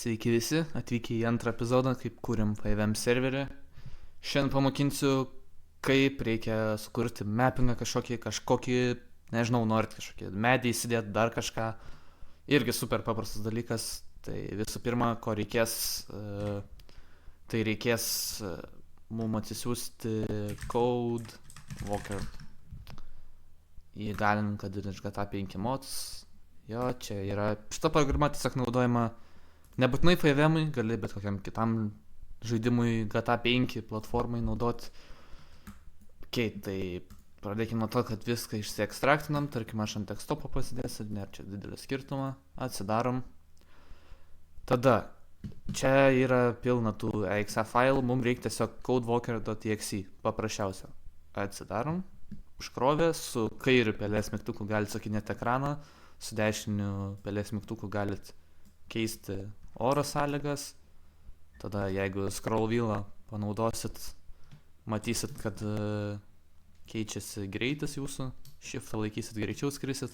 Sveiki visi, atvykę į antrą epizodą, kaip kūrėm 5M serverį. Šiandien pamokinsiu, kaip reikia sukurti mappingą kažkokį, nežinau, norit kažkokį medį įsidėti, dar kažką. Irgi super paprastas dalykas. Tai visų pirma, ko reikės, tai reikės mums atsisiųsti Code Walker. Jį galim, kad ir iš GTA 5 mods. Jo, čia yra, šita programa tiesiog naudojama nebūtinai 5M'ui, gali bet kokiam kitam žaidimui GTA 5 platformai naudoti. Tai pradėkime nuo to, kad viską išsiekstraktinam, tarkim aš ant desktopo pasidėsiu, nėra čia didelio skirtumo, atsidarom. Tada, čia yra pilna tų exe failų, mums reikia tiesiog codewalker.exe, paprasčiausia. Atsidarom, užkrovė, su kairiu pelės mygtuku galite sakinėti ekraną, su dešiniu pelės mygtuku galite keisti oro sąlygas. Tada jeigu scroll wheel'ą panaudosit, matysit, kad keičiasi greitis jūsų, shift'ą laikysit, greičiau skrisit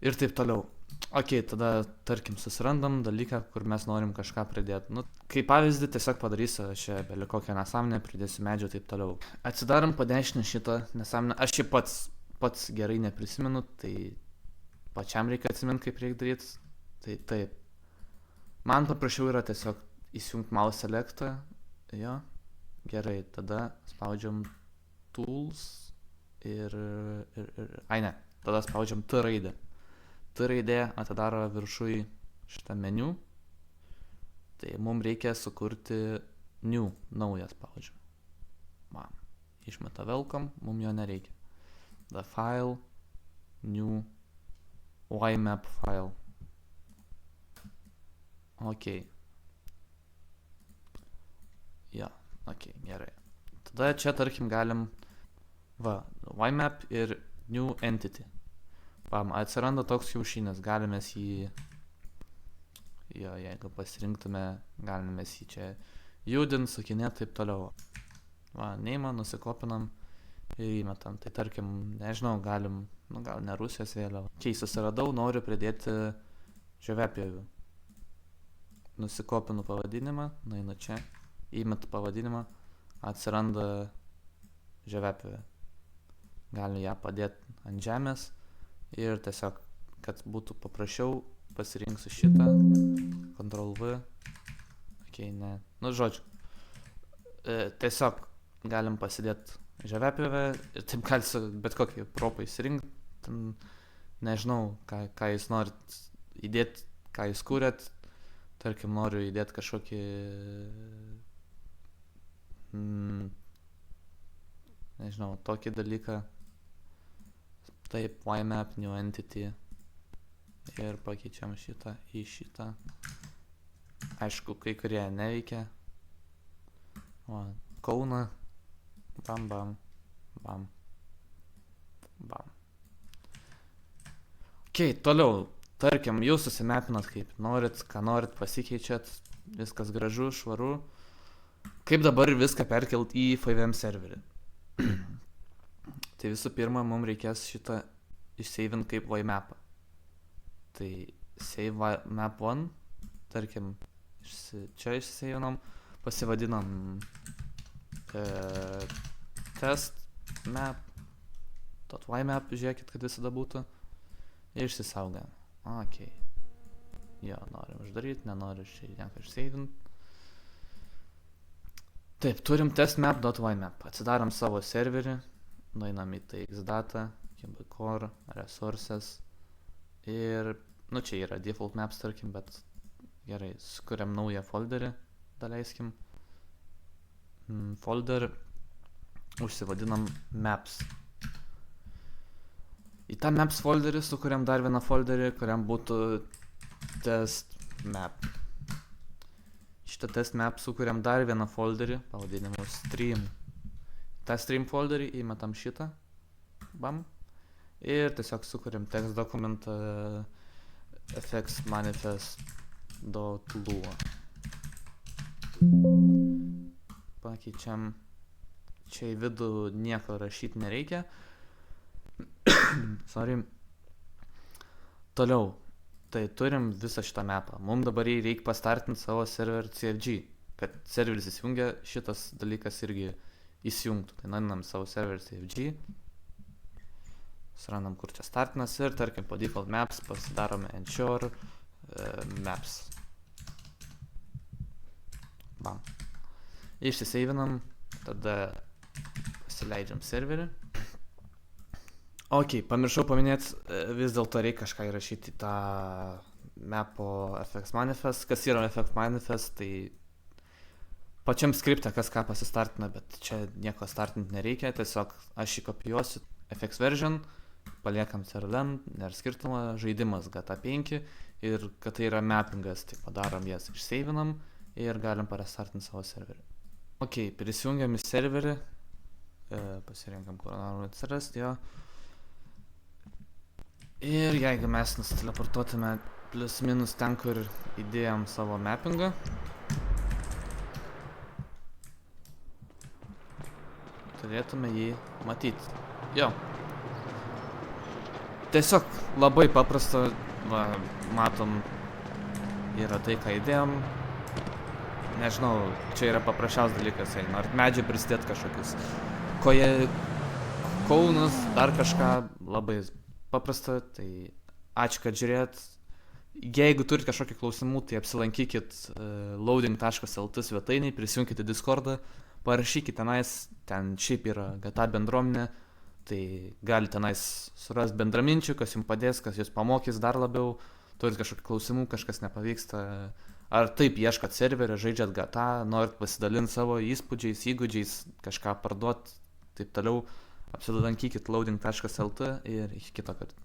ir taip toliau. Tada tarkim susirandam dalyką, kur mes norim kažką pridėti. Kaip pavyzdį tiesiog padarysiu čia belį kokią nesąmonę, pridėsiu medžio taip toliau. Atsidarom po dešinę šitą nesąmonę. Aš čia pats gerai neprisimenu, tai pačiam reikia atsiminti, kaip reikia daryti. Tai taip. Man paprašiau yra tiesiog įsijungti mouse selectą. Jo, gerai, tada spaudžiam tools tada spaudžiam T raidę. T raidė atidaro viršui šitą meniu. Tai mums reikia sukurti new, naują spaudžiam. Išmeta welcome, mums jo nereikia. The file, new, YMap file. Gerai. Tada čia tarkim galim YMap ir new entity. Atsiranda toks kiaušinis, galime jį, jeigu pasirinktume, galime jį čia judint, sakinėti, taip toliau. Neimą nusikopinam ir įmetam. Tai tarkim, nežinau, galim, gal ne Rusijos vėliava. Čia susiradau, noriu pridėti žemėpjovių. Nusikopinu pavadinimą, nueinu čia, įmetu pavadinimą, atsiranda žemėpjovė. Galim ją padėti ant žemės. Ir tiesiog, kad būtų paprasčiau, pasirinksiu šitą, Ctrl V, tiesiog galim pasidėti žemėpjovę ir taip galite bet kokį propą įsirinkti, nežinau, ką jūs norit įdėti, ką jūs kūrėt, tarkim noriu įdėti kažkokį, nežinau, tokį dalyką. Taip, YMap, new entity ir pakeičiam šitą į šitą. Aišku, kai kurie neveikia. Kauną. Bam. Toliau. Tarkim, jūs susimapinat kaip norit, ką norit, pasikeičiat. Viskas gražu, švaru. Kaip dabar viską perkelt į 5M serverį? Tai visų pirma, mums reikės šitą išsavint kaip YMapą. Tai save map 1, tarkim, čia išsavinom, pasivadinam test map.ymap, žiūrėkit, kad visada būtų. Ir išsisaugam. Jo, norim uždaryti, nenoriu nieko išsavint. Taip, turim testmap.ymap. Atsidarom savo serverį. Nueinam į TXData, Cubicore, Resources ir, čia yra default maps, tarkim, bet gerai, sukuriam naują folderį, daleiskim. Folder užsivadinam maps. Į tą maps folderį sukuriam dar vieną folderį, kuriam būtų test map. Šitą test map sukuriam dar vieną folderį, pavadinimu stream. tą stream folderį įmetam šitą, bam, ir tiesiog sukuriam text dokumentą fx manifest.lua. Pakeičiam, čia į vidų nieko rašyti nereikia. Sorry. Toliau, Tai turim visą šitą mapą. Mums dabar jį reikia pastartinti savo server CFG. Kad serveris įsijungia, šitas dalykas irgi įsijungtų. Tai nueinam savo server CFG. Surandam, kur čia startinas ir, tarkim, po default maps pasidarome ensure maps. Bam. Išsiseivinam, tada pasileidžiam serverį. Ok, pamiršau paminėti, vis dėlto reikia kažką įrašyti į tą mapo FX manifest. Kas yra FX manifest, tai pačiam skripte kas ką pasistartina, bet čia nieko startinti nereikia, tiesiog aš jį kopijuosiu FX version, paliekam CRLN, nėra skirtumo, žaidimas GTA 5 ir kad tai yra mappingas, tai padarom jas, išseivinam ir galim parestartinti savo serverį. Ok, prisijungiam į serverį, pasirenkam, kur norim atsirasti jo. Ir jeigu mes nusiteleportuotume plius minus ten, kur įdėjom savo mappingą, turėtume jį matyti. Jo. Tiesiog labai paprasta, va, matom, yra tai, ką įdėjom. Nežinau, čia yra paprasčiausias dalykas, jei norit medžiai prisidėti kažkokius kaunus, dar kažką, labai paprasta, tai ačiū, kad žiūrėt. Jeigu turit kažkokių klausimų, tai apsilankykit loading.lt svetainėj, prisijunkite į Discordą, parašykite tenais, ten šiaip yra GTA bendruomenė, tai galite tenais surasti bendraminčių, kas jums padės, kas jūs pamokys dar labiau, turit kažkokių klausimų, kažkas nepavyksta, ar taip ieškat serverio, žaidžiat GTA, norit pasidalinti savo įspūdžiais, įgūdžiais, kažką parduot, taip toliau, apsilankykit loading.lt ir iki kito karto.